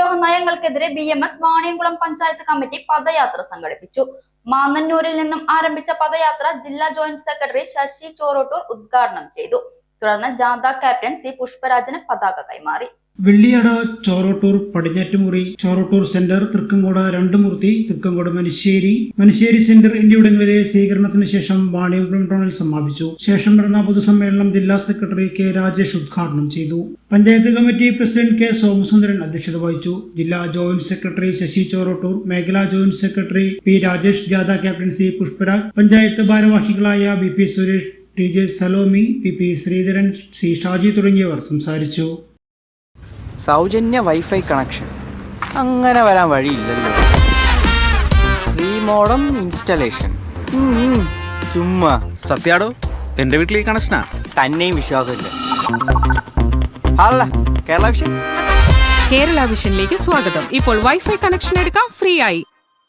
ദ്രോഹ നയങ്ങൾക്കെതിരെ BMS Vaniyamkulam panchayat committee പദയാത്ര സംഘടിപ്പിച്ചു. മാന്നന്നൂരിൽ നിന്നും ആരംഭിച്ച പദയാത്ര ജില്ലാ ജോയിന്റ് സെക്രട്ടറി ശശി ചോറോട്ടൂർ ഉദ്ഘാടനം ചെയ്തു. തുടർന്ന് ജാഥ ക്യാപ്റ്റൻ C പുഷ്പരാജന് പതാക കൈമാറി. വെള്ളിയാട് ചോറോട്ടൂർ പടിഞ്ഞാറ്റുമുറി ചോറോട്ടൂർ സെന്റർ തൃക്കങ്കോട് രണ്ടുമൂർത്തി തൃക്കങ്കോട് മനശ്ശേരി സെന്റർ എന്നിവിടങ്ങളിലെ സ്വീകരണത്തിന് ശേഷം വാണിയംകുളം ടൗണിൽ സമാപിച്ചു. ശേഷം നടന്ന പൊതുസമ്മേളനം ജില്ലാ സെക്രട്ടറി K രാജേഷ് ഉദ്ഘാടനം ചെയ്തു. Panchayat committee president K Somasundaran അധ്യക്ഷത വഹിച്ചു. ജില്ലാ ജോയിന്റ് സെക്രട്ടറി ശശി ചോറോട്ടൂർ, മേഖലാ ജോയിന്റ് സെക്രട്ടറി P രാജേഷ്, ജാഥ ക്യാപ്റ്റൻ C പുഷ്പരാജ്, പഞ്ചായത്ത് ഭാരവാഹികളായ BP Suresh, TJ Salomi, PP Sreedharan, C Shaji തുടങ്ങിയവർ സംസാരിച്ചു. സൗജന്യ വൈഫൈ കണക്ഷൻ അങ്ങനെ വരാൻ വഴിയില്ലല്ലോ. ഫ്രീ മോഡം ഇൻസ്റ്റലേഷൻ ചുമ്മാ. സത്യാടോ, എന്റെ വീട്ടിൽ ഈ കണക്ഷനാ. തന്നെയും വിശ്വാസമില്ല. അല്ല, കേരള വിഷൻ. കേരള വിഷനിലേക്ക് സ്വാഗതം. ഇപ്പോൾ വൈഫൈ കണക്ഷൻ എടുക്കാം ഫ്രീ ആയി.